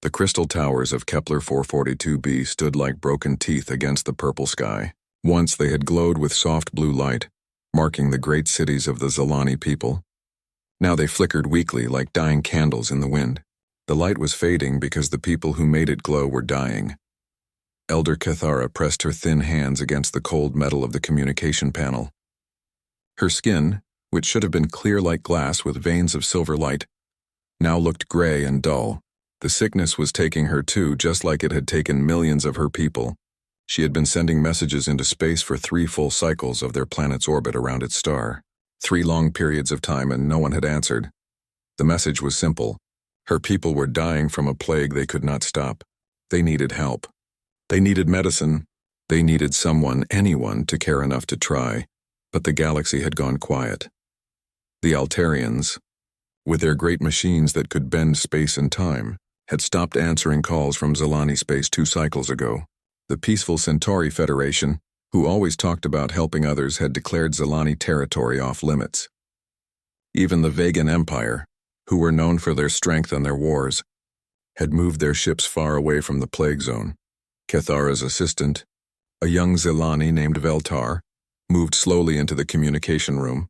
The crystal towers of Kepler 442b stood like broken teeth against the purple sky. Once they had glowed with soft blue light, marking the great cities of the Zelani people. Now they flickered weakly like dying candles in the wind. The light was fading because the people who made it glow were dying. Elder Cathara pressed her thin hands against the cold metal of the communication panel. Her skin, which should have been clear like glass with veins of silver light, now looked gray and dull. The sickness was taking her too, just like it had taken millions of her people. She had been sending messages into space for 3 full cycles of their planet's orbit around its star. 3 long periods of time, and no one had answered. The message was simple. Her people were dying from a plague they could not stop. They needed help. They needed medicine. They needed someone, anyone, to care enough to try. But the galaxy had gone quiet. The Altarians, with their great machines that could bend space and time, had stopped answering calls from Zelani space 2 cycles ago. The peaceful Centauri Federation, who always talked about helping others, had declared Zelani territory off limits. Even the Vegan Empire, who were known for their strength and their wars, had moved their ships far away from the plague zone. Cathara's assistant, a young Zelani named Veltar, moved slowly into the communication room.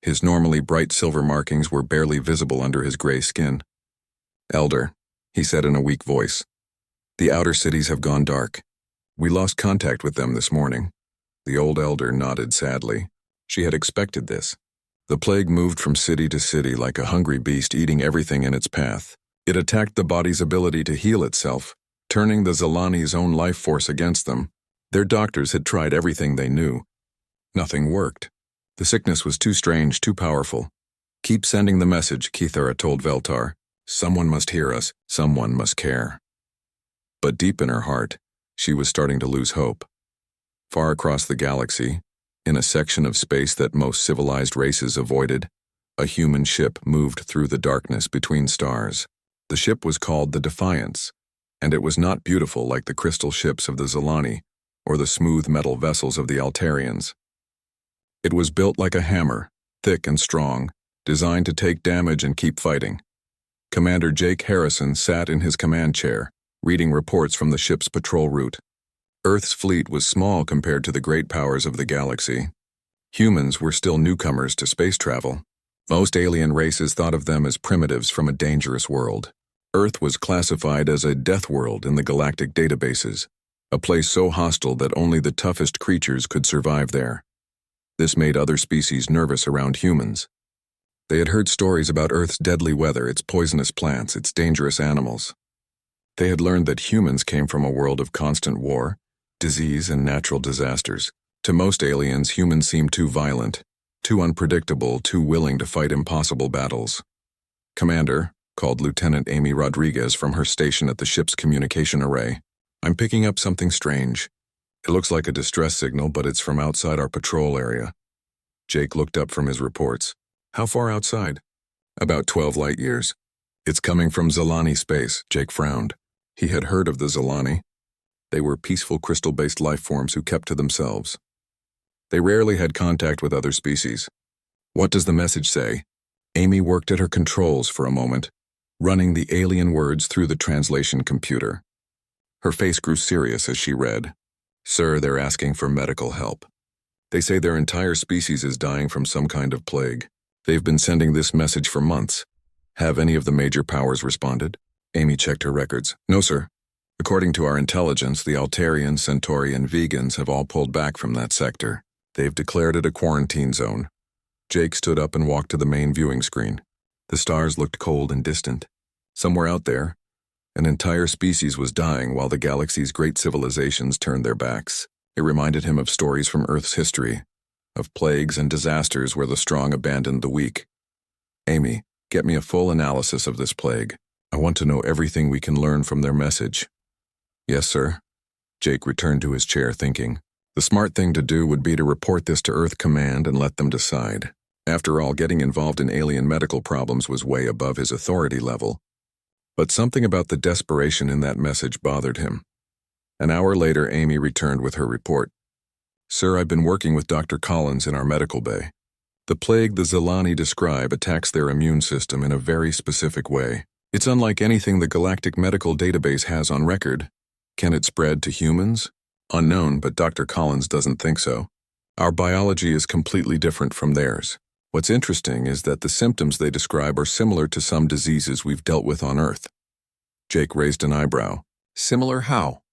His normally bright silver markings were barely visible under his gray skin. "Elder," he said in a weak voice, "the outer cities have gone dark. We lost contact with them this morning." The old elder nodded sadly. She had expected this. The plague moved from city to city like a hungry beast eating everything in its path. It attacked the body's ability to heal itself, turning the Zelani's own life force against them. Their doctors had tried everything they knew. Nothing worked. The sickness was too strange, too powerful. "Keep sending the message," Cathara told Veltar. "Someone must hear us. Someone must care." But deep in her heart, she was starting to lose hope. Far across the galaxy, in a section of space that most civilized races avoided, a human ship moved through the darkness between stars. The ship was called the Defiance, and it was not beautiful like the crystal ships of the Zelani or the smooth metal vessels of the Altarians. It was built like a hammer, thick and strong, designed to take damage and keep fighting. Commander Jake Harrison sat in his command chair, reading reports from the ship's patrol route. Earth's fleet was small compared to the great powers of the galaxy. Humans were still newcomers to space travel. Most alien races thought of them as primitives from a dangerous world. Earth was classified as a death world in the galactic databases, a place so hostile that only the toughest creatures could survive there. This made other species nervous around humans. They had heard stories about Earth's deadly weather, its poisonous plants, its dangerous animals. They had learned that humans came from a world of constant war, disease, and natural disasters. To most aliens, humans seemed too violent, too unpredictable, too willing to fight impossible battles. "Commander," called Lieutenant Amy Rodriguez from her station at the ship's communication array, "I'm picking up something strange. It looks like a distress signal, but it's from outside our patrol area." Jake looked up from his reports. "How far outside?" "About 12 light years. It's coming from Zelani space." Jake frowned. He had heard of the Zelani. They were peaceful crystal-based life forms who kept to themselves. They rarely had contact with other species. "What does the message say?" Amy worked at her controls for a moment, running the alien words through the translation computer. Her face grew serious as she read. "Sir, they're asking for medical help. They say their entire species is dying from some kind of plague. They've been sending this message for months. Have any of the major powers responded?" Amy checked her records. "No, sir. According to our intelligence, the Altarians, Centauri, and Vegans have all pulled back from that sector. They've declared it a quarantine zone." Jake stood up and walked to the main viewing screen. The stars looked cold and distant. Somewhere out there, an entire species was dying while the galaxy's great civilizations turned their backs. It reminded him of stories from Earth's history, of plagues and disasters where the strong abandoned the weak. "Amy, get me a full analysis of this plague. I want to know everything we can learn from their message." "Yes, sir." Jake returned to his chair thinking. The smart thing to do would be to report this to Earth Command and let them decide. After all, getting involved in alien medical problems was way above his authority level. But something about the desperation in that message bothered him. An hour later, Amy returned with her report. "Sir, I've been working with Dr. Collins in our medical bay. The plague the Zelani describe attacks their immune system in a very specific way. It's unlike anything the Galactic Medical Database has on record. Can it spread to humans? Unknown, but Dr. Collins doesn't think so. Our biology is completely different from theirs. What's interesting is that the symptoms they describe are similar to some diseases we've dealt with on Earth. Jake raised an eyebrow. Similar how?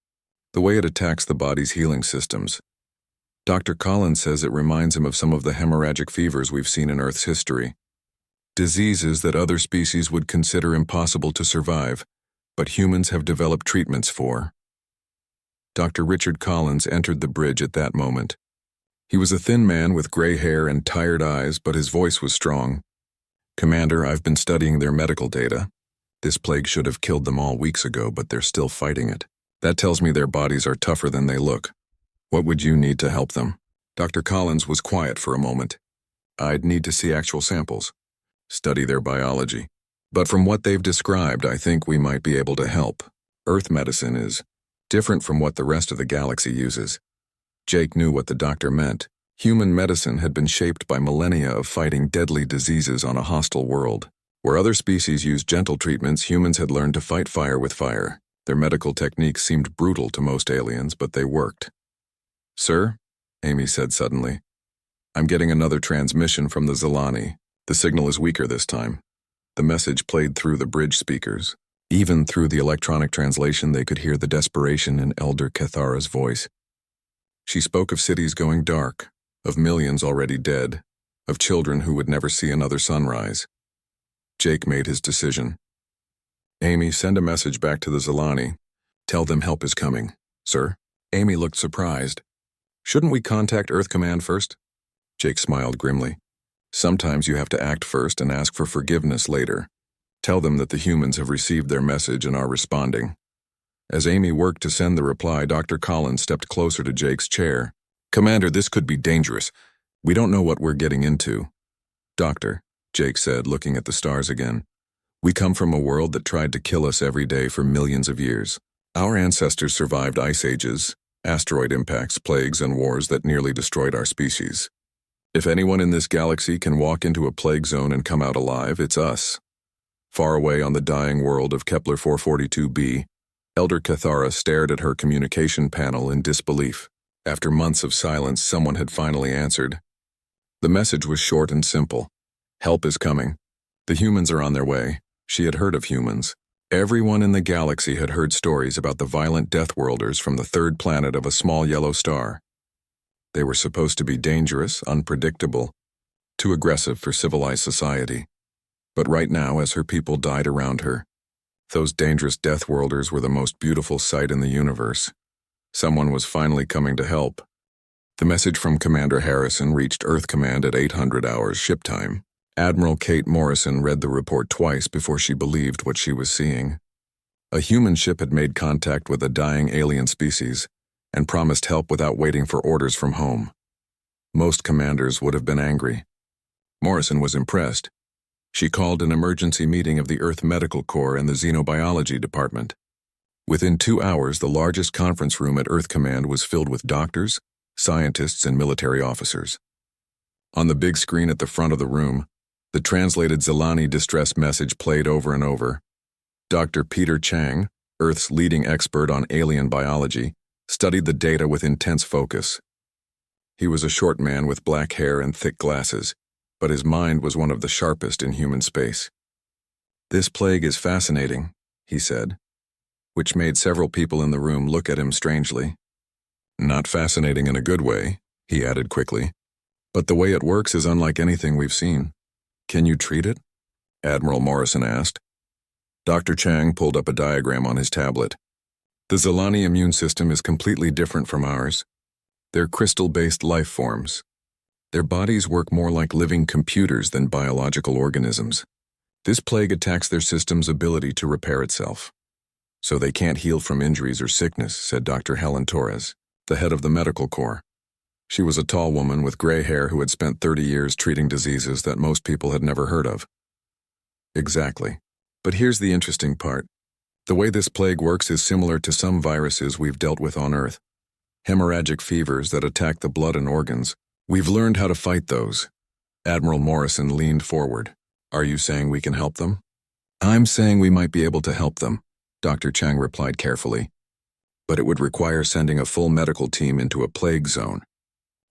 The way it attacks the body's healing systems. Dr. Collins says it reminds him of some of the hemorrhagic fevers we've seen in Earth's history. Diseases that other species would consider impossible to survive, but humans have developed treatments for. Dr. Richard Collins entered the bridge at that moment. He was a thin man with gray hair and tired eyes, but his voice was strong. Commander, I've been studying their medical data. This plague should have killed them all weeks ago, but they're still fighting it. That tells me their bodies are tougher than they look. What would you need to help them? Dr. Collins was quiet for a moment. I'd need to see actual samples, study their biology. But from what they've described, I think we might be able to help. Earth medicine is different from what the rest of the galaxy uses. Jake knew what the doctor meant. Human medicine had been shaped by millennia of fighting deadly diseases on a hostile world. Where other species used gentle treatments, humans had learned to fight fire with fire. Their medical techniques seemed brutal to most aliens, but they worked. Sir, Amy said suddenly, I'm getting another transmission from the Zelani. The signal is weaker this time. The message played through the bridge speakers. Even through the electronic translation, they could hear the desperation in Elder Cathara's voice. She spoke of cities going dark, of millions already dead, of children who would never see another sunrise. Jake made his decision. Amy, send a message back to the Zelani. Tell them help is coming. Sir? Amy looked surprised. Shouldn't we contact Earth Command first? Jake smiled grimly. Sometimes you have to act first and ask for forgiveness later. Tell them that the humans have received their message and are responding. As Amy worked to send the reply, Dr. Collins stepped closer to Jake's chair. Commander, this could be dangerous. We don't know what we're getting into. Doctor, Jake said, looking at the stars again. We come from a world that tried to kill us every day for millions of years. Our ancestors survived ice ages, asteroid impacts, plagues, and wars that nearly destroyed our species. If anyone in this galaxy can walk into a plague zone and come out alive, it's us. Far away on the dying world of Kepler 442b, Elder Cathara stared at her communication panel in disbelief. After months of silence, someone had finally answered. The message was short and simple. Help is coming. The humans are on their way. She had heard of humans. Everyone in the galaxy had heard stories about the violent Deathworlders from the third planet of a small yellow star. They were supposed to be dangerous, unpredictable, too aggressive for civilized society. But right now, as her people died around her, those dangerous Deathworlders were the most beautiful sight in the universe. Someone was finally coming to help. The message from Commander Harrison reached Earth Command at 800 hours ship time. Admiral Kate Morrison read the report twice before she believed what she was seeing. A human ship had made contact with a dying alien species and promised help without waiting for orders from home. Most commanders would have been angry. Morrison was impressed. She called an emergency meeting of the Earth Medical Corps and the Xenobiology Department. Within 2 hours, the largest conference room at Earth Command was filled with doctors, scientists, and military officers. On the big screen at the front of the room, the translated Zelani distress message played over and over. Dr. Peter Chang, Earth's leading expert on alien biology, studied the data with intense focus. He was a short man with black hair and thick glasses, but his mind was one of the sharpest in human space. This plague is fascinating, he said, which made several people in the room look at him strangely. Not fascinating in a good way, he added quickly, but the way it works is unlike anything we've seen. Can you treat it? Admiral Morrison asked. Dr. Chang pulled up a diagram on his tablet. The Zelani immune system is completely different from ours. They're crystal-based life forms. Their bodies work more like living computers than biological organisms. This plague attacks their system's ability to repair itself. So they can't heal from injuries or sickness, said Dr. Helen Torres, the head of the medical corps. She was a tall woman with gray hair who had spent 30 years treating diseases that most people had never heard of. Exactly. But here's the interesting part. The way this plague works is similar to some viruses we've dealt with on Earth. Hemorrhagic fevers that attack the blood and organs. We've learned how to fight those. Admiral Morrison leaned forward. Are you saying we can help them? I'm saying we might be able to help them, Dr. Chang replied carefully. But it would require sending a full medical team into a plague zone.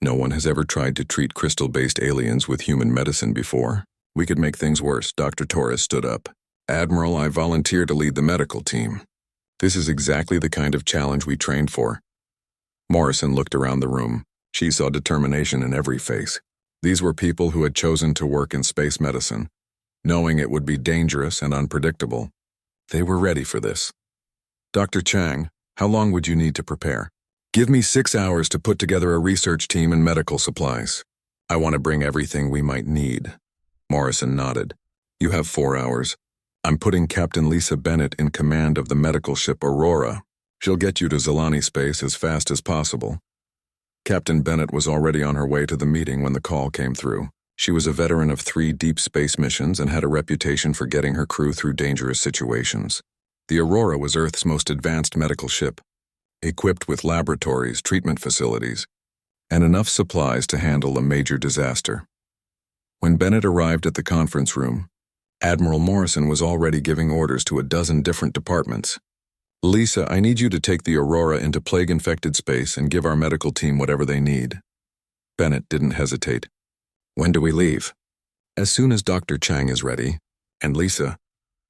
No one has ever tried to treat crystal-based aliens with human medicine before. We could make things worse. Dr. Torres stood up. Admiral, I volunteer to lead the medical team. This is exactly the kind of challenge we trained for. Morrison looked around the room. She saw determination in every face. These were people who had chosen to work in space medicine, knowing it would be dangerous and unpredictable. They were ready for this. Dr. Chang, how long would you need to prepare? Give me 6 hours to put together a research team and medical supplies. I want to bring everything we might need. Morrison nodded. You have 4 hours. I'm putting Captain Lisa Bennett in command of the medical ship Aurora. She'll get you to Zelani space as fast as possible. Captain Bennett was already on her way to the meeting when the call came through. She was a veteran of 3 deep space missions and had a reputation for getting her crew through dangerous situations. The Aurora was Earth's most advanced medical ship, equipped with laboratories, treatment facilities, and enough supplies to handle a major disaster. When Bennett arrived at the conference room, Admiral Morrison was already giving orders to a dozen different departments. Lisa, I need you to take the Aurora into plague-infected space and give our medical team whatever they need. Bennett didn't hesitate. When do we leave? As soon as Dr. Chang is ready. And Lisa,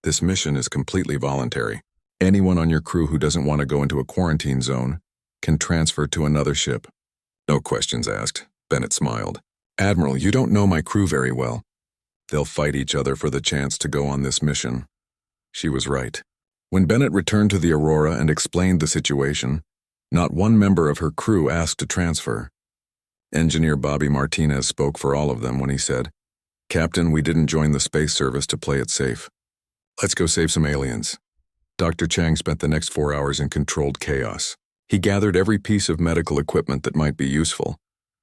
this mission is completely voluntary. Anyone on your crew who doesn't want to go into a quarantine zone can transfer to another ship. No questions asked, Bennett smiled. Admiral, you don't know my crew very well. They'll fight each other for the chance to go on this mission. She was right. When Bennett returned to the Aurora and explained the situation, not one member of her crew asked to transfer. Engineer Bobby Martinez spoke for all of them when he said, Captain, we didn't join the space service to play it safe. Let's go save some aliens. Dr. Chang spent the next 4 hours in controlled chaos. He gathered every piece of medical equipment that might be useful,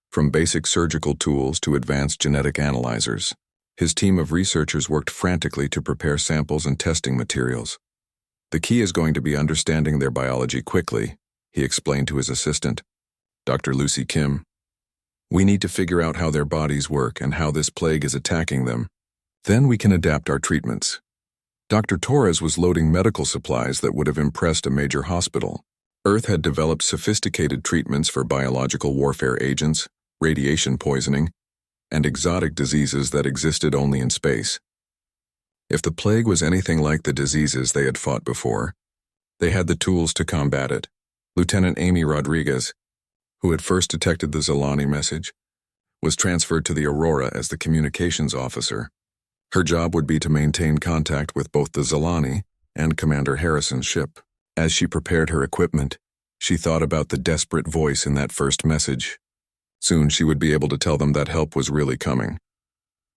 from basic surgical tools to advanced genetic analyzers. His team of researchers worked frantically to prepare samples and testing materials. The key is going to be understanding their biology quickly, he explained to his assistant, Dr. Lucy Kim. We need to figure out how their bodies work and how this plague is attacking them. Then we can adapt our treatments. Dr. Torres was loading medical supplies that would have impressed a major hospital. Earth had developed sophisticated treatments for biological warfare agents, radiation poisoning, and exotic diseases that existed only in space. If the plague was anything like the diseases they had fought before, they had the tools to combat it. Lieutenant Amy Rodriguez, who had first detected the Zelani message, was transferred to the Aurora as the communications officer. Her job would be to maintain contact with both the Zelani and Commander Harrison's ship. As she prepared her equipment, she thought about the desperate voice in that first message. Soon she would be able to tell them that help was really coming.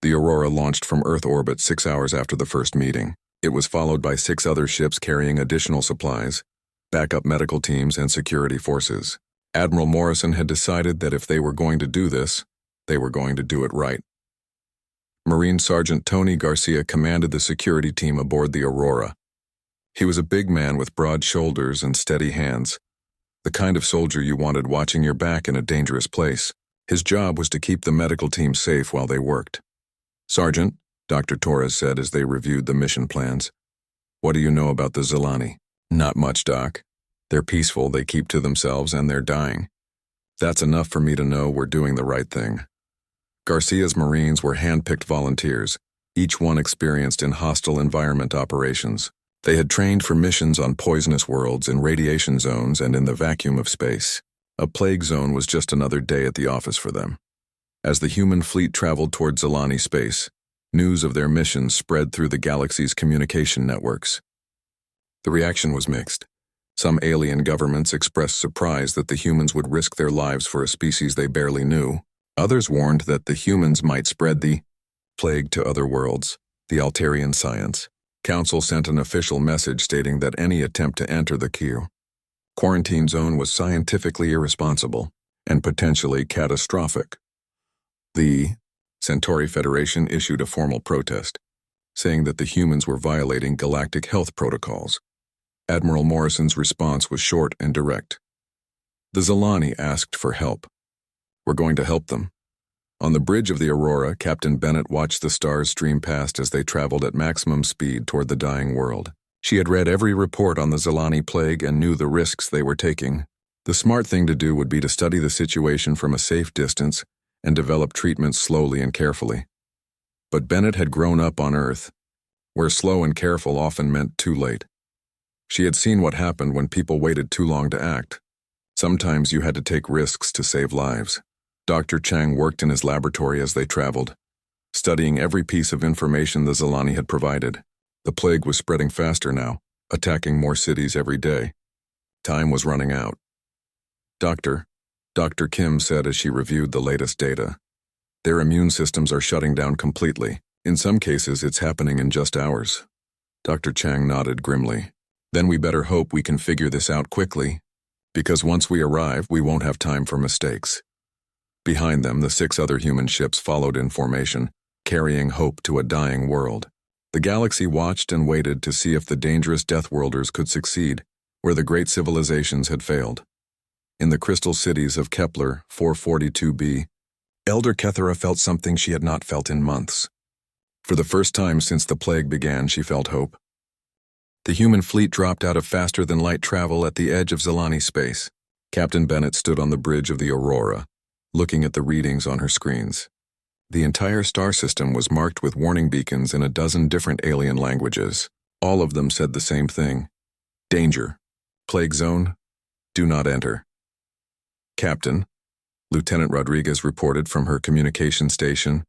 The Aurora launched from Earth orbit 6 hours after the first meeting. It was followed by 6 other ships carrying additional supplies, backup medical teams, and security forces. Admiral Morrison had decided that if they were going to do this, they were going to do it right. Marine Sergeant Tony Garcia commanded the security team aboard the Aurora. He was a big man with broad shoulders and steady hands, the kind of soldier you wanted watching your back in a dangerous place. His job was to keep the medical team safe while they worked. Sergeant, Dr. Torres said as they reviewed the mission plans, what do you know about the Zelani? Not much, Doc. They're peaceful, they keep to themselves, and they're dying. That's enough for me to know we're doing the right thing. Garcia's Marines were hand-picked volunteers, each one experienced in hostile environment operations. They had trained for missions on poisonous worlds, in radiation zones, and in the vacuum of space. A plague zone was just another day at the office for them. As the human fleet traveled toward Zelani space, news of their mission spread through the galaxy's communication networks. The reaction was mixed. Some alien governments expressed surprise that the humans would risk their lives for a species they barely knew. Others warned that the humans might spread the plague to other worlds, the Altarian science. Council sent an official message stating that any attempt to enter the quarantine zone was scientifically irresponsible and potentially catastrophic. The Centauri Federation issued a formal protest, saying that the humans were violating galactic health protocols. Admiral Morrison's response was short and direct. The Zelani asked for help. We're going to help them. On the bridge of the Aurora, Captain Bennett watched the stars stream past as they traveled at maximum speed toward the dying world. She had read every report on the Zelani plague and knew the risks they were taking. The smart thing to do would be to study the situation from a safe distance and develop treatments slowly and carefully. But Bennett had grown up on Earth, where slow and careful often meant too late. She had seen what happened when people waited too long to act. Sometimes you had to take risks to save lives. Dr. Chang worked in his laboratory as they traveled, studying every piece of information the Zelani had provided. The plague was spreading faster now, attacking more cities every day. Time was running out. Dr. Kim said as she reviewed the latest data. Their immune systems are shutting down completely. In some cases, it's happening in just hours. Dr. Chang nodded grimly. Then we better hope we can figure this out quickly, because once we arrive, we won't have time for mistakes. Behind them, the 6 other human ships followed in formation, carrying hope to a dying world. The galaxy watched and waited to see if the dangerous Deathworlders could succeed, where the great civilizations had failed. In the crystal cities of Kepler 442b, Elder Kethera felt something she had not felt in months. For the first time since the plague began, she felt hope. The human fleet dropped out of faster-than-light travel at the edge of Zelani space. Captain Bennett stood on the bridge of the Aurora, looking at the readings on her screens. The entire star system was marked with warning beacons in a dozen different alien languages. All of them said the same thing. Danger. Plague zone. Do not enter. Captain, Lieutenant Rodriguez reported from her communication station.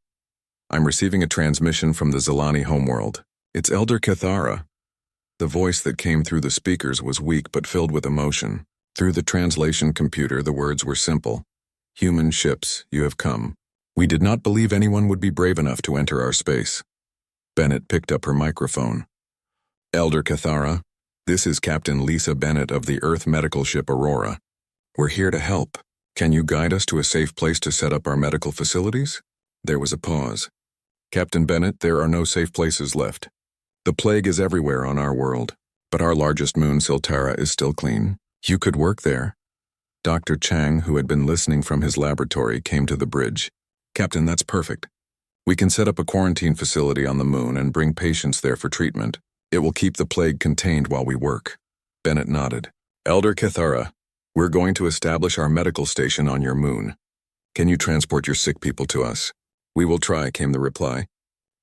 I'm receiving a transmission from the Zelani homeworld. It's Elder Kethera. The voice that came through the speakers was weak but filled with emotion. Through the translation computer, the words were simple. Human ships, you have come. We did not believe anyone would be brave enough to enter our space. Bennett picked up her microphone. Elder Kethera, this is Captain Lisa Bennett of the Earth medical ship Aurora. We're here to help. Can you guide us to a safe place to set up our medical facilities? There was a pause. Captain Bennett, there are no safe places left. The plague is everywhere on our world, but our largest moon, Siltara, is still clean. You could work there. Dr. Chang, who had been listening from his laboratory, came to the bridge. Captain, that's perfect. We can set up a quarantine facility on the moon and bring patients there for treatment. It will keep the plague contained while we work. Bennett nodded. Elder Kethera, we're going to establish our medical station on your moon. Can you transport your sick people to us? We will try, came the reply.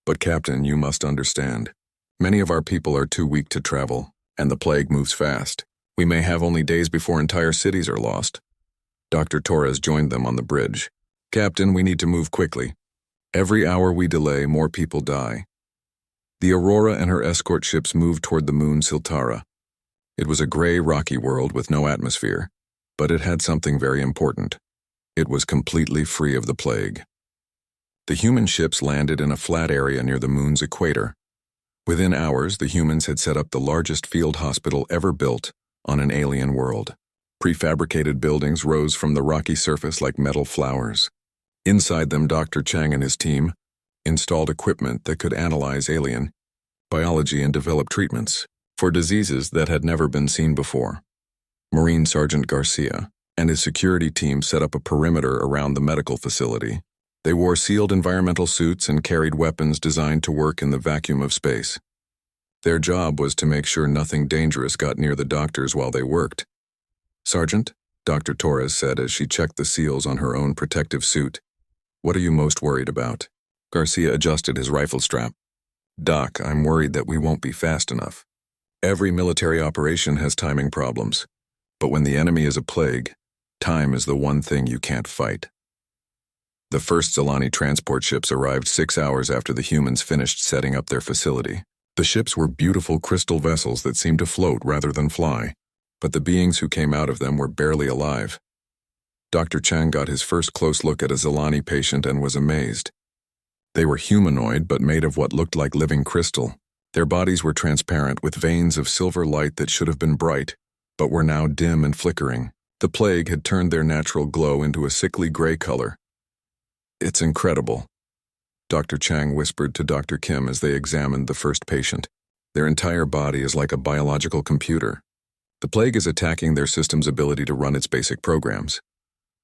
But Captain, you must understand. Many of our people are too weak to travel, and the plague moves fast. We may have only days before entire cities are lost. Dr. Torres joined them on the bridge. Captain, we need to move quickly. Every hour we delay, more people die. The Aurora and her escort ships moved toward the moon Siltara. It was a gray, rocky world with no atmosphere, but it had something very important. It was completely free of the plague. The human ships landed in a flat area near the moon's equator. Within hours, the humans had set up the largest field hospital ever built on an alien world. Prefabricated buildings rose from the rocky surface like metal flowers. Inside them, Dr. Chang and his team installed equipment that could analyze alien biology and develop treatments for diseases that had never been seen before. Marine Sergeant Garcia and his security team set up a perimeter around the medical facility. They wore sealed environmental suits and carried weapons designed to work in the vacuum of space. Their job was to make sure nothing dangerous got near the doctors while they worked. Sergeant, Dr. Torres said as she checked the seals on her own protective suit. What are you most worried about? Garcia adjusted his rifle strap. Doc, I'm worried that we won't be fast enough. Every military operation has timing problems, but when the enemy is a plague, time is the one thing you can't fight. The first Zelani transport ships arrived 6 hours after the humans finished setting up their facility. The ships were beautiful crystal vessels that seemed to float rather than fly, but the beings who came out of them were barely alive. Dr. Chang got his first close look at a Zelani patient and was amazed. They were humanoid but made of what looked like living crystal. Their bodies were transparent with veins of silver light that should have been bright, but were now dim and flickering. The plague had turned their natural glow into a sickly gray color. It's incredible, Dr. Chang whispered to Dr. Kim as they examined the first patient. Their entire body is like a biological computer. The plague is attacking their system's ability to run its basic programs.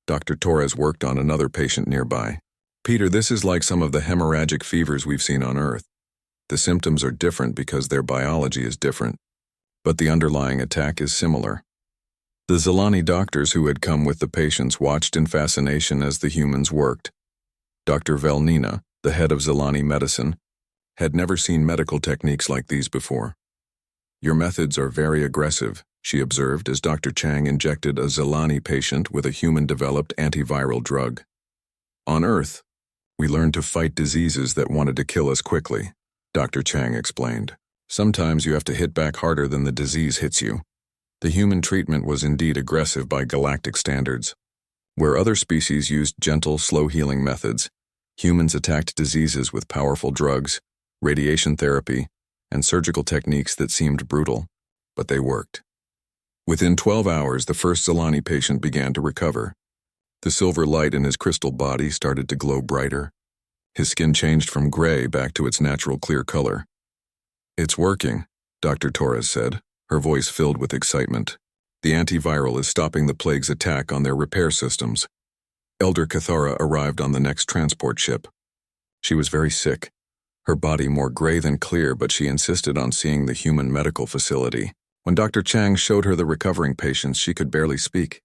Dr. Torres worked on another patient nearby. Peter, this is like some of the hemorrhagic fevers we've seen on Earth. The symptoms are different because their biology is different, but the underlying attack is similar. The Zelani doctors who had come with the patients watched in fascination as the humans worked. Dr. Velnina, the head of Zelani medicine, had never seen medical techniques like these before. "Your methods are very aggressive," she observed as Dr. Chang injected a Zelani patient with a human-developed antiviral drug. "On Earth, we learned to fight diseases that wanted to kill us quickly," Dr. Chang explained. "Sometimes you have to hit back harder than the disease hits you." The human treatment was indeed aggressive by galactic standards. Where other species used gentle, slow-healing methods, humans attacked diseases with powerful drugs, radiation therapy, and surgical techniques that seemed brutal, but they worked. Within 12 hours, the first Zelani patient began to recover. The silver light in his crystal body started to glow brighter. His skin changed from gray back to its natural clear color. "It's working," Dr. Torres said, her voice filled with excitement. "The antiviral is stopping the plague's attack on their repair systems." Elder Cathara arrived on the next transport ship. She was very sick, her body more gray than clear, but she insisted on seeing the human medical facility. When Dr. Chang showed her the recovering patients, she could barely speak.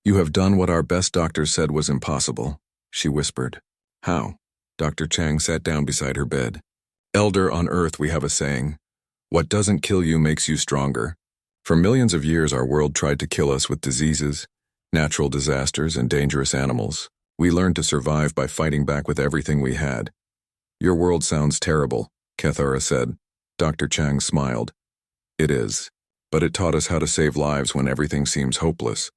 "You have done what our best doctors said was impossible," she whispered. "How?" Dr. Chang sat down beside her bed. "Elder, on Earth we have a saying, 'What doesn't kill you makes you stronger.' For millions of years our world tried to kill us with diseases, natural disasters, and dangerous animals. We learned to survive by fighting back with everything we had." "Your world sounds terrible," Cathara said. Dr. Chang smiled. "It is, but it taught us how to save lives when everything seems hopeless."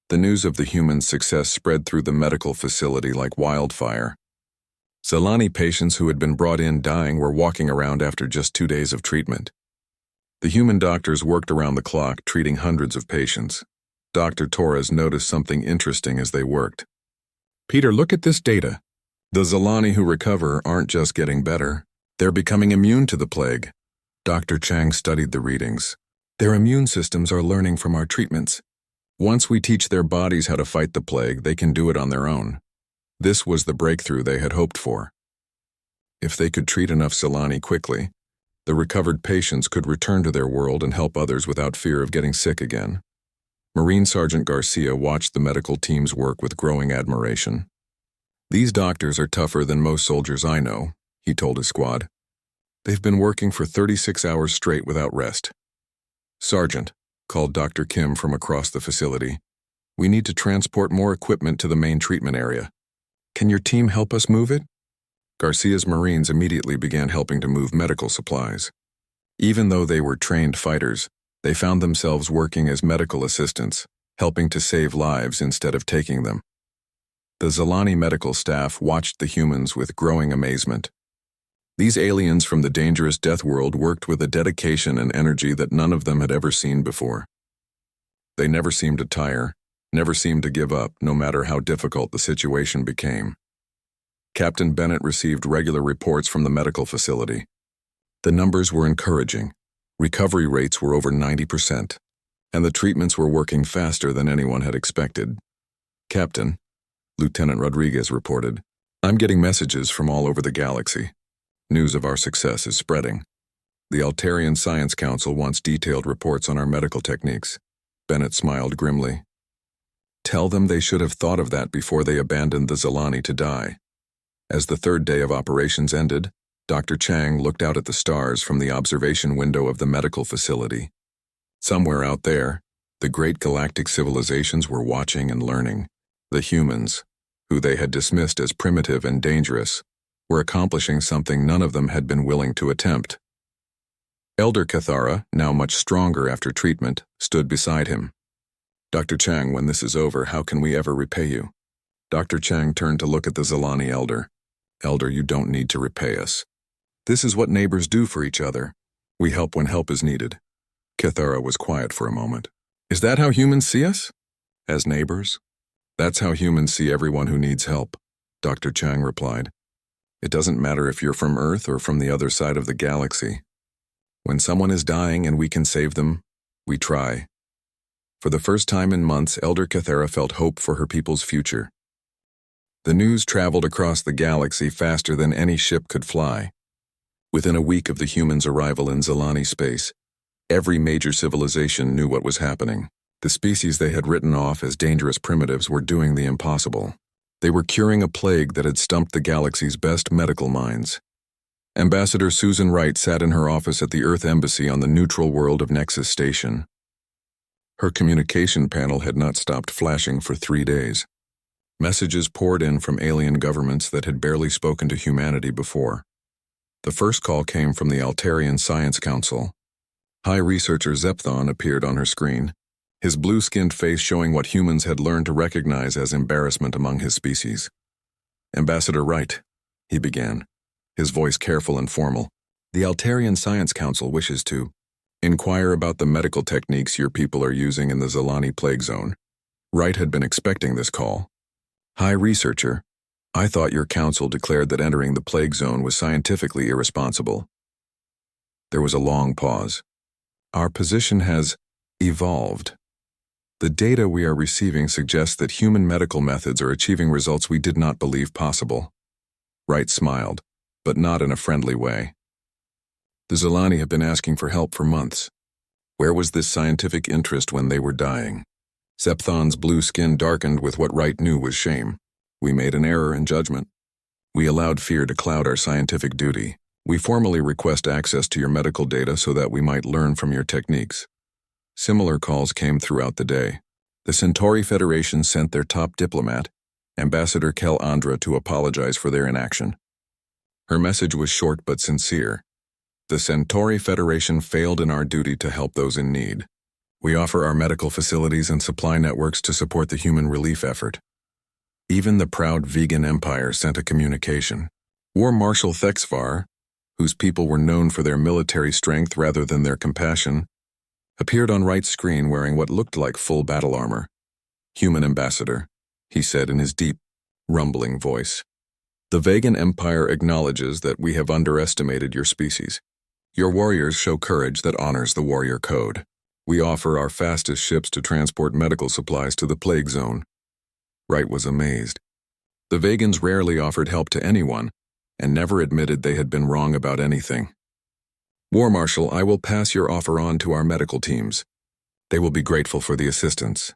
The news of the humans' success spread through the medical facility like wildfire. Zelani patients who had been brought in dying were walking around after just 2 days of treatment. The human doctors worked around the clock, treating hundreds of patients. Dr. Torres noticed something interesting as they worked. "Peter, look at this data. The Zelani who recover aren't just getting better, they're becoming immune to the plague." Dr. Chang studied the readings. "Their immune systems are learning from our treatments. Once we teach their bodies how to fight the plague, they can do it on their own." This was the breakthrough they had hoped for. If they could treat enough Zelani quickly, the recovered patients could return to their world and help others without fear of getting sick again. Marine Sergeant Garcia watched the medical team's work with growing admiration. "These doctors are tougher than most soldiers I know," he told his squad. "They've been working for 36 hours straight without rest." "Sergeant," called Dr. Kim from across the facility, "we need to transport more equipment to the main treatment area. Can your team help us move it?" Garcia's Marines immediately began helping to move medical supplies. Even though they were trained fighters, they found themselves working as medical assistants, helping to save lives instead of taking them. The Zelani medical staff watched the humans with growing amazement. These aliens from the dangerous Deathworld worked with a dedication and energy that none of them had ever seen before. They never seemed to tire, never seemed to give up, no matter how difficult the situation became. Captain Bennett received regular reports from the medical facility. The numbers were encouraging. Recovery rates were over 90%, and the treatments were working faster than anyone had expected. "Captain," Lieutenant Rodriguez reported, "I'm getting messages from all over the galaxy. News of our success is spreading. The Altarian Science Council wants detailed reports on our medical techniques." Bennett smiled grimly. "Tell them they should have thought of that before they abandoned the Zelani to die." As the third day of operations ended, Dr. Chang looked out at the stars from the observation window of the medical facility. Somewhere out there, the great galactic civilizations were watching and learning. The humans, who they had dismissed as primitive and dangerous, were accomplishing something none of them had been willing to attempt. Elder Cathara, now much stronger after treatment, stood beside him. "Dr. Chang, when this is over, how can we ever repay you?" Dr. Chang turned to look at the Zelani elder. "Elder, you don't need to repay us. This is what neighbors do for each other. We help when help is needed." Cathara was quiet for a moment. "Is that how humans see us? As neighbors?" "That's how humans see everyone who needs help," Dr. Chang replied. "It doesn't matter if you're from Earth or from the other side of the galaxy. When someone is dying and we can save them, we try." For the first time in months, Elder Cathara felt hope for her people's future. The news traveled across the galaxy faster than any ship could fly. Within a week of the humans' arrival in Zelani space, every major civilization knew what was happening. The species they had written off as dangerous primitives were doing the impossible. They were curing a plague that had stumped the galaxy's best medical minds. Ambassador Susan Wright sat in her office at the Earth Embassy on the neutral world of Nexus Station. Her communication panel had not stopped flashing for 3 days. Messages poured in from alien governments that had barely spoken to humanity before. The first call came from the Altarian Science Council. High researcher Zepthon appeared on her screen, his blue-skinned face showing what humans had learned to recognize as embarrassment among his species. "Ambassador Wright," he began, his voice careful and formal, "the Altarian Science Council wishes to inquire about the medical techniques your people are using in the Zelani plague zone." Wright had been expecting this call. "High researcher, I thought your council declared that entering the plague zone was scientifically irresponsible." There was a long pause. "Our position has evolved. The data we are receiving suggests that human medical methods are achieving results we did not believe possible." Wright smiled, but not in a friendly way. "The Zelani have been asking for help for months. Where was this scientific interest when they were dying?" Zepthon's blue skin darkened with what Wright knew was shame. "We made an error in judgment. We allowed fear to cloud our scientific duty. We formally request access to your medical data so that we might learn from your techniques." Similar calls came throughout the day. The Centauri Federation sent their top diplomat, Ambassador Kel Andra, to apologize for their inaction. Her message was short but sincere. "The Centauri Federation failed in our duty to help those in need. We offer our medical facilities and supply networks to support the human relief effort." Even the proud vegan empire sent a communication. War Marshal Thexvar, whose people were known for their military strength rather than their compassion, appeared on Wright's screen wearing what looked like full battle armor. "Human ambassador," he said in his deep, rumbling voice. "The Vegan Empire acknowledges that we have underestimated your species. Your warriors show courage that honors the warrior code. We offer our fastest ships to transport medical supplies to the plague zone." Wright was amazed. The Vegans rarely offered help to anyone, and never admitted they had been wrong about anything. "War Marshal, I will pass your offer on to our medical teams. They will be grateful for the assistance."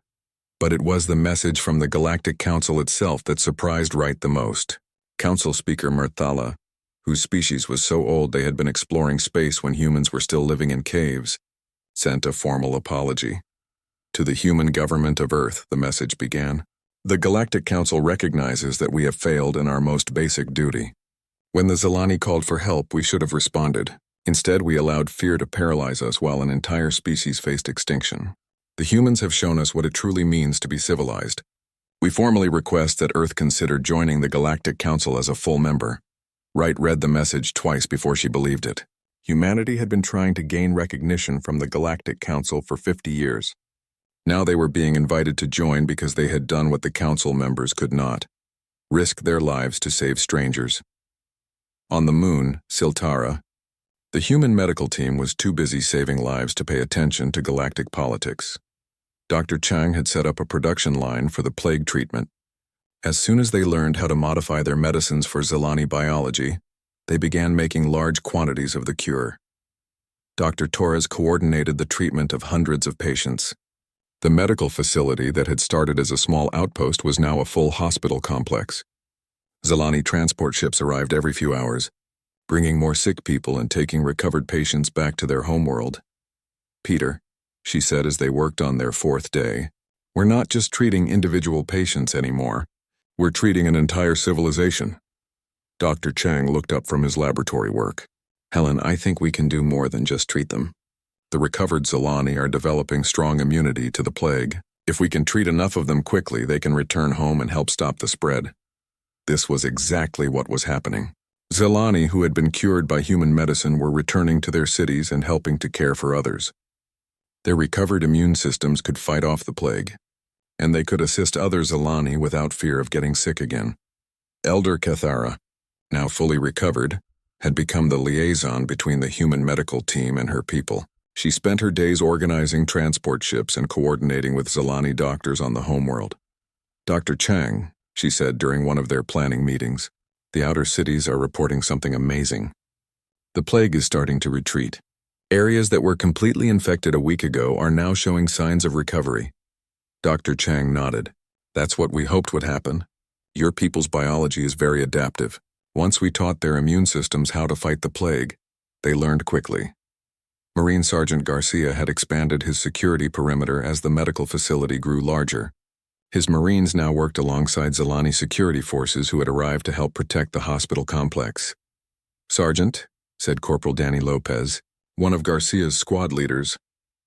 But it was the message from the Galactic Council itself that surprised Wright the most. Council Speaker Murthala, whose species was so old they had been exploring space when humans were still living in caves, sent a formal apology. "To the human government of Earth," the message began, "the Galactic Council recognizes that we have failed in our most basic duty. When the Zelani called for help, we should have responded. Instead, we allowed fear to paralyze us while an entire species faced extinction. The humans have shown us what it truly means to be civilized. We formally request that Earth consider joining the Galactic Council as a full member." Wright read the message twice before she believed it. Humanity had been trying to gain recognition from the Galactic Council for 50 years. Now they were being invited to join because they had done what the Council members could not: risk their lives to save strangers. On the moon, Siltara, the human medical team was too busy saving lives to pay attention to galactic politics. Dr. Chang had set up a production line for the plague treatment. As soon as they learned how to modify their medicines for Zelani biology, they began making large quantities of the cure. Dr. Torres coordinated the treatment of hundreds of patients. The medical facility that had started as a small outpost was now a full hospital complex. Zelani transport ships arrived every few hours, bringing more sick people and taking recovered patients back to their homeworld. "Peter," she said as they worked on their 4th day, "we're not just treating individual patients anymore. We're treating an entire civilization." Dr. Chang looked up from his laboratory work. "Helen, I think we can do more than just treat them. The recovered Zelani are developing strong immunity to the plague. If we can treat enough of them quickly, they can return home and help stop the spread." This was exactly what was happening. Zelani who had been cured by human medicine were returning to their cities and helping to care for others. Their recovered immune systems could fight off the plague, and they could assist other Zelani without fear of getting sick again. Elder Cathara, now fully recovered, had become the liaison between the human medical team and her people. She spent her days organizing transport ships and coordinating with Zelani doctors on the homeworld. Dr. Chang, she said during one of their planning meetings. The outer cities are reporting something amazing. The plague is starting to retreat. Areas that were completely infected a week ago are now showing signs of recovery. Dr. Chang nodded. That's what we hoped would happen. Your people's biology is very adaptive. Once we taught their immune systems how to fight the plague, they learned quickly. Marine Sergeant Garcia had expanded his security perimeter as the medical facility grew larger. His Marines now worked alongside Zelani security forces who had arrived to help protect the hospital complex. "Sergeant," said Corporal Danny Lopez, one of Garcia's squad leaders,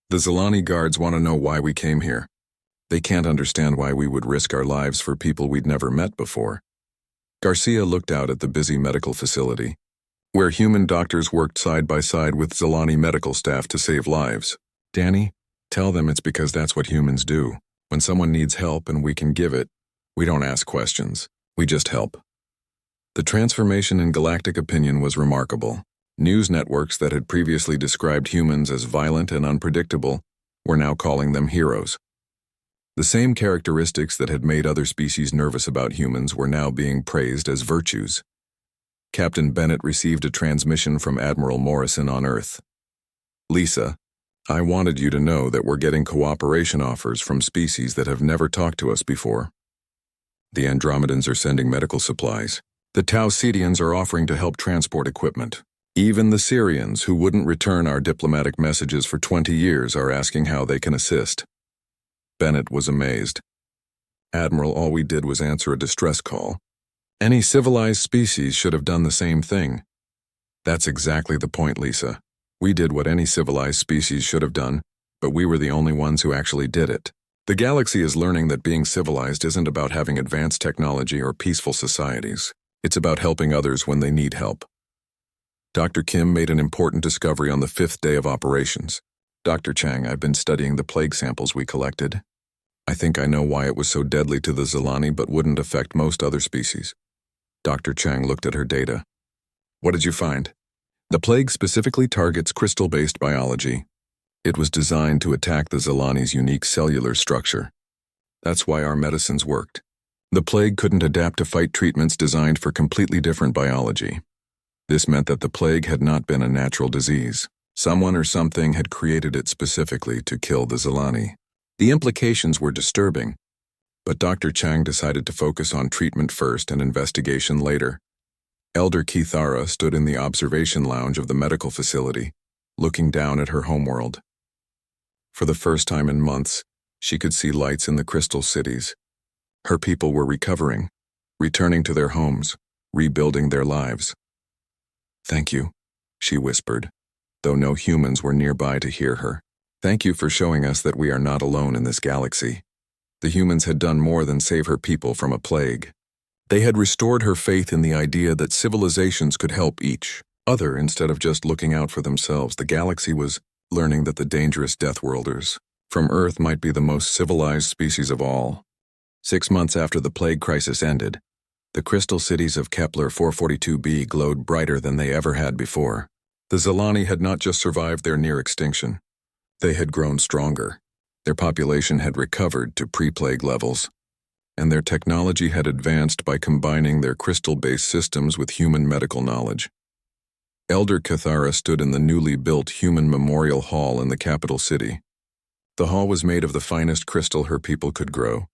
"the Zelani guards want to know why we came here. They can't understand why we would risk our lives for people we'd never met before." Garcia looked out at the busy medical facility, where human doctors worked side by side with Zelani medical staff to save lives. "Danny, tell them it's because that's what humans do. When someone needs help and we can give it, we don't ask questions, we just help." The transformation in galactic opinion was remarkable. News networks that had previously described humans as violent and unpredictable were now calling them heroes. The same characteristics that had made other species nervous about humans were now being praised as virtues. Captain Bennett received a transmission from Admiral Morrison on Earth. "Lisa, I wanted you to know that we're getting cooperation offers from species that have never talked to us before. The Andromedans are sending medical supplies. The Tau Cetians are offering to help transport equipment. Even the Syrians, who wouldn't return our diplomatic messages for 20 years, are asking how they can assist." Bennett was amazed. "Admiral, all we did was answer a distress call. Any civilized species should have done the same thing." "That's exactly the point, Lisa. We did what any civilized species should have done, but we were the only ones who actually did it. The galaxy is learning that being civilized isn't about having advanced technology or peaceful societies. It's about helping others when they need help." Dr. Kim made an important discovery on the 5th day of operations. "Dr. Chang, I've been studying the plague samples we collected. I think I know why it was so deadly to the Zelani but wouldn't affect most other species." Dr. Chang looked at her data. "What did you find?" "The plague specifically targets crystal-based biology. It was designed to attack the Zelani's unique cellular structure. That's why our medicines worked. The plague couldn't adapt to fight treatments designed for completely different biology. This meant that the plague had not been a natural disease. Someone or something had created it specifically to kill the Zelani." The implications were disturbing, but Dr. Chang decided to focus on treatment first and investigation later. Elder Kithara stood in the observation lounge of the medical facility, looking down at her homeworld. For the first time in months, she could see lights in the crystal cities. Her people were recovering, returning to their homes, rebuilding their lives. "Thank you," she whispered, though no humans were nearby to hear her. "Thank you for showing us that we are not alone in this galaxy." The humans had done more than save her people from a plague. They had restored her faith in the idea that civilizations could help each other instead of just looking out for themselves. The galaxy was learning that the dangerous Deathworlders from Earth might be the most civilized species of all. 6 months after the plague crisis ended, the crystal cities of Kepler 442b glowed brighter than they ever had before. The Zelani had not just survived their near extinction. They had grown stronger. Their population had recovered to pre-plague levels, and their technology had advanced by combining their crystal-based systems with human medical knowledge. Elder Kithara stood in the newly built human memorial hall in the capital city. The hall was made of the finest crystal her people could grow,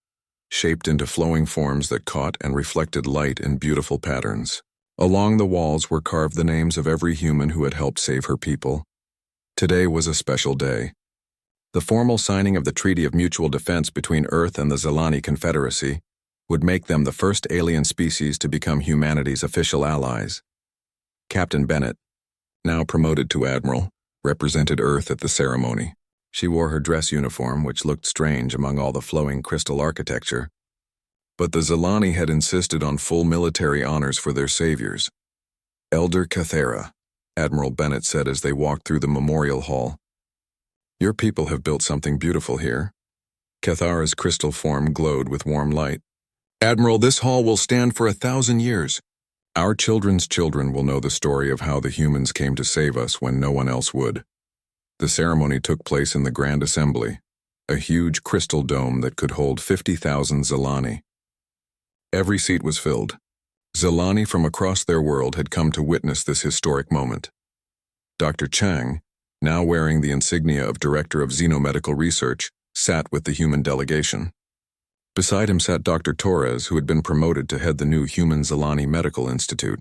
shaped into flowing forms that caught and reflected light in beautiful patterns. Along the walls were carved the names of every human who had helped save her people. Today was a special day. The formal signing of the Treaty of Mutual Defense between Earth and the Zelani Confederacy would make them the first alien species to become humanity's official allies. Captain Bennett, now promoted to Admiral, represented Earth at the ceremony. She wore her dress uniform, which looked strange among all the flowing crystal architecture. But the Zelani had insisted on full military honors for their saviors. "Elder Kithara," Admiral Bennett said as they walked through the memorial hall. "Your people have built something beautiful here." Kithara's crystal form glowed with warm light. "Admiral, this hall will stand for 1,000 years. Our children's children will know the story of how the humans came to save us when no one else would." The ceremony took place in the Grand Assembly, a huge crystal dome that could hold 50,000 Zelani. Every seat was filled. Zelani from across their world had come to witness this historic moment. Dr. Chang, now wearing the insignia of Director of Xenomedical Research, sat with the human delegation. Beside him sat Dr. Torres, who had been promoted to head the new Human Zelani Medical Institute.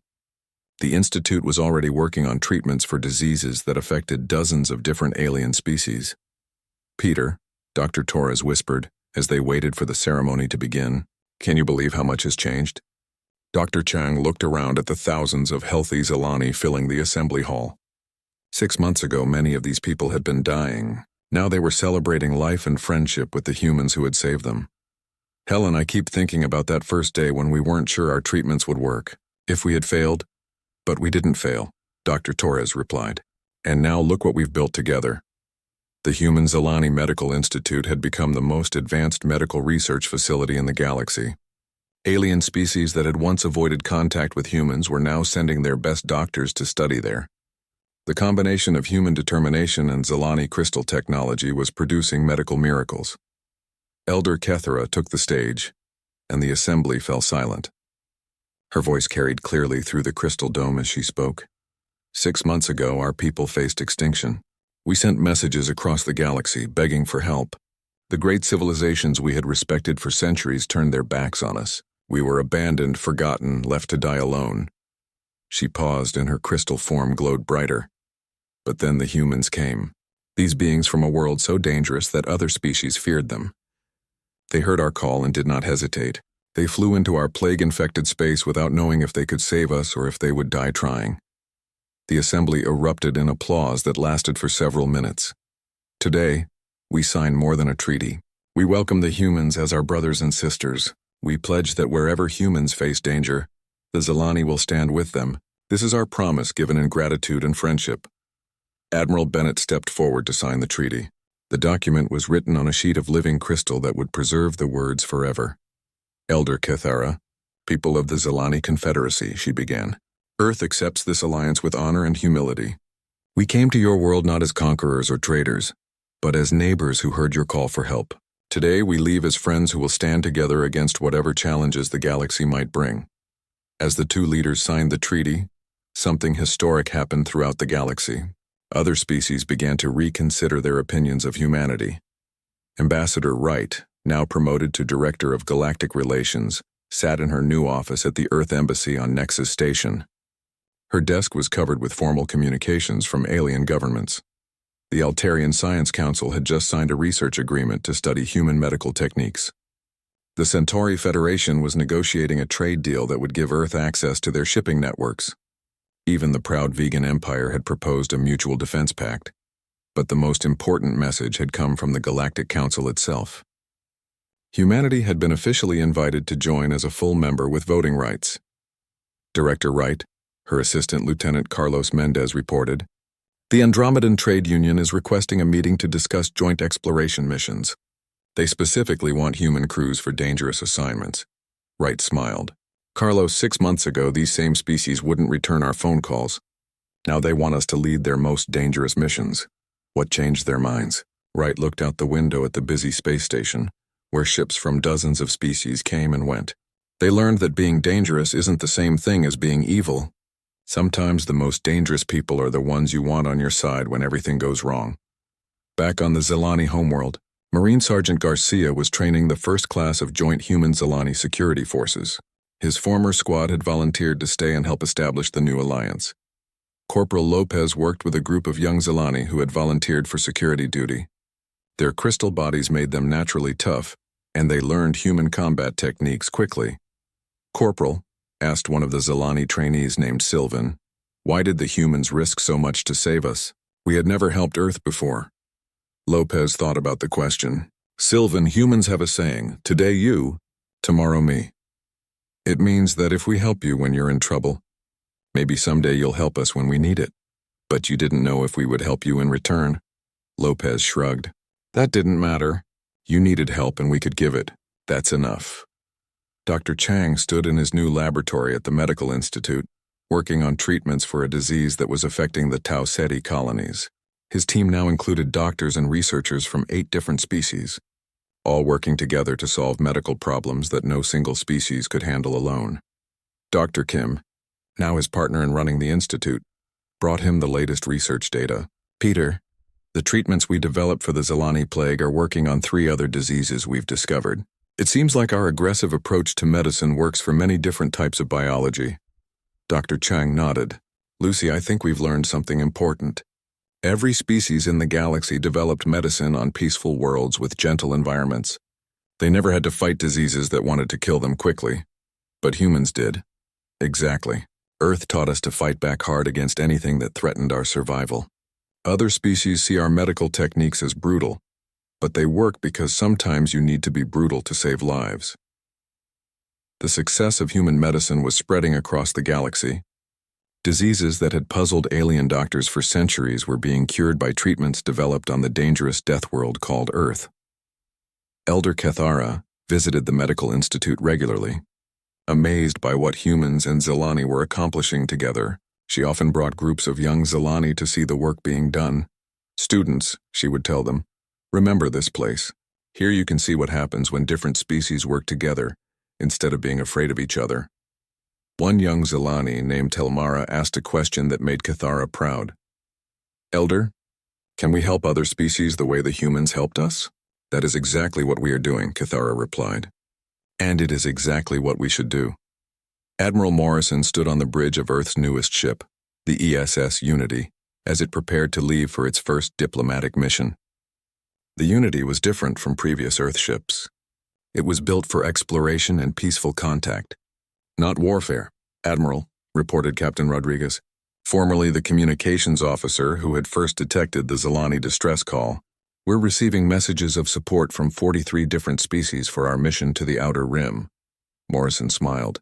The institute was already working on treatments for diseases that affected dozens of different alien species. "Peter," Dr. Torres whispered as they waited for the ceremony to begin, "can you believe how much has changed?" Dr. Chang looked around at the thousands of healthy Zelani filling the assembly hall. 6 months ago, many of these people had been dying. Now they were celebrating life and friendship with the humans who had saved them. "Helen, I keep thinking about that first day when we weren't sure our treatments would work. If we had failed." "But we didn't fail," Dr. Torres replied. "And now look what we've built together." The Human Zelani Medical Institute had become the most advanced medical research facility in the galaxy. Alien species that had once avoided contact with humans were now sending their best doctors to study there. The combination of human determination and Zelani crystal technology was producing medical miracles. Elder Kethera took the stage, and the assembly fell silent. Her voice carried clearly through the crystal dome as she spoke. 6 months ago, our people faced extinction. We sent messages across the galaxy, begging for help. The great civilizations we had respected for centuries turned their backs on us. We were abandoned, forgotten, left to die alone. She paused, and her crystal form glowed brighter. But then the humans came. These beings from a world so dangerous that other species feared them. They heard our call and did not hesitate. They flew into our plague-infected space without knowing if they could save us or if they would die trying. The assembly erupted in applause that lasted for several minutes. Today, we signed more than a treaty. We welcome the humans as our brothers and sisters. We pledge that wherever humans face danger, the Zelani will stand with them. This is our promise given in gratitude and friendship. Admiral Bennett stepped forward to sign the treaty. The document was written on a sheet of living crystal that would preserve the words forever. "Elder Kethera, people of the Zelani Confederacy," she began. "Earth accepts this alliance with honor and humility. We came to your world not as conquerors or traitors, but as neighbors who heard your call for help. Today we leave as friends who will stand together against whatever challenges the galaxy might bring." As the two leaders signed the treaty, something historic happened throughout the galaxy. Other species began to reconsider their opinions of humanity. Ambassador Wright, now promoted to Director of Galactic Relations, sat in her new office at the Earth Embassy on Nexus Station. Her desk was covered with formal communications from alien governments. The Altarian Science Council had just signed a research agreement to study human medical techniques. The Centauri Federation was negotiating a trade deal that would give Earth access to their shipping networks. Even the proud vegan empire had proposed a mutual defense pact. But the most important message had come from the Galactic Council itself. Humanity had been officially invited to join as a full member with voting rights. Director Wright, her assistant Lieutenant Carlos Mendez reported, "The Andromedan Trade Union is requesting a meeting to discuss joint exploration missions. They specifically want human crews for dangerous assignments." Wright smiled. "Carlos, 6 months ago, these same species wouldn't return our phone calls. Now they want us to lead their most dangerous missions. What changed their minds?" Wright looked out the window at the busy space station, where ships from dozens of species came and went. "They learned that being dangerous isn't the same thing as being evil. Sometimes the most dangerous people are the ones you want on your side when everything goes wrong." Back on the Zelani homeworld, Marine Sergeant Garcia was training the first class of joint human Zelani security forces. His former squad had volunteered to stay and help establish the new alliance. Corporal Lopez worked with a group of young Zelani who had volunteered for security duty. Their crystal bodies made them naturally tough, and they learned human combat techniques quickly. "Corporal," asked one of the Zelani trainees named Sylvan, "why did the humans risk so much to save us? We had never helped Earth before." Lopez thought about the question. "Sylvan, humans have a saying, today you, tomorrow me. It means that if we help you when you're in trouble, maybe someday you'll help us when we need it. But you didn't know if we would help you in return." Lopez shrugged. "That didn't matter. You needed help and we could give it. That's enough." Dr. Chang stood in his new laboratory at the Medical Institute, working on treatments for a disease that was affecting the Tau Ceti colonies. His team now included doctors and researchers from 8 different species. all working together to solve medical problems that no single species could handle alone. Dr. Kim, now his partner in running the institute, brought him the latest research data. Peter, the treatments we developed for the Zelani plague are working on 3 other diseases we've discovered. It seems like our aggressive approach to medicine works for many different types of biology. Dr. Chang nodded. Lucy, I think we've learned something important. Every species in the galaxy developed medicine on peaceful worlds with gentle environments. They never had to fight diseases that wanted to kill them quickly. But humans did. Exactly. Earth taught us to fight back hard against anything that threatened our survival. Other species see our medical techniques as brutal, but they work because sometimes you need to be brutal to save lives. The success of human medicine was spreading across the galaxy. Diseases that had puzzled alien doctors for centuries were being cured by treatments developed on the dangerous death world called Earth. Elder Cathara visited the medical institute regularly. Amazed by what humans and Zelani were accomplishing together, she often brought groups of young Zelani to see the work being done. Students, she would tell them, remember this place. Here you can see what happens when different species work together, instead of being afraid of each other. One young Zelani named Telmara asked a question that made Cathara proud. Elder, can we help other species the way the humans helped us? That is exactly what we are doing, Cathara replied. And it is exactly what we should do. Admiral Morrison stood on the bridge of Earth's newest ship, the ESS Unity, as it prepared to leave for its first diplomatic mission. The Unity was different from previous Earth ships. It was built for exploration and peaceful contact, not warfare. Admiral, reported Captain Rodriguez, formerly the communications officer who had first detected the Zelani distress call. We're receiving messages of support from 43 different species for our mission to the Outer Rim. Morrison smiled.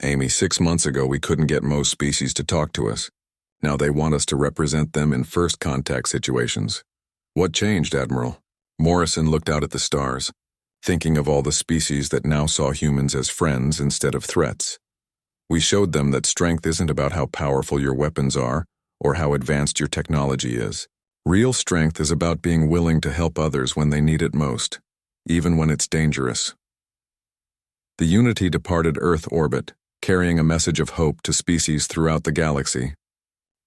Amy, 6 months ago we couldn't get most species to talk to us. Now they want us to represent them in first contact situations. What changed, Admiral? Morrison looked out at the stars, thinking of all the species that now saw humans as friends instead of threats. We showed them that strength isn't about how powerful your weapons are or how advanced your technology is. Real strength is about being willing to help others when they need it most, even when it's dangerous. The Unity departed Earth orbit, carrying a message of hope to species throughout the galaxy.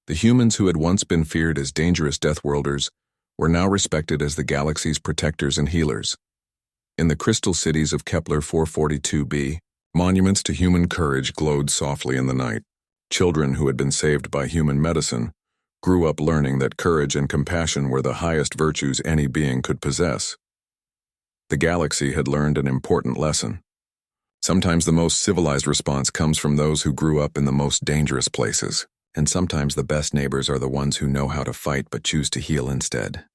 The humans who had once been feared as dangerous Deathworlders were now respected as the galaxy's protectors and healers. In the crystal cities of Kepler 442b, monuments to human courage glowed softly in the night. Children who had been saved by human medicine grew up learning that courage and compassion were the highest virtues any being could possess. The galaxy had learned an important lesson. Sometimes the most civilized response comes from those who grew up in the most dangerous places, and sometimes the best neighbors are the ones who know how to fight but choose to heal instead.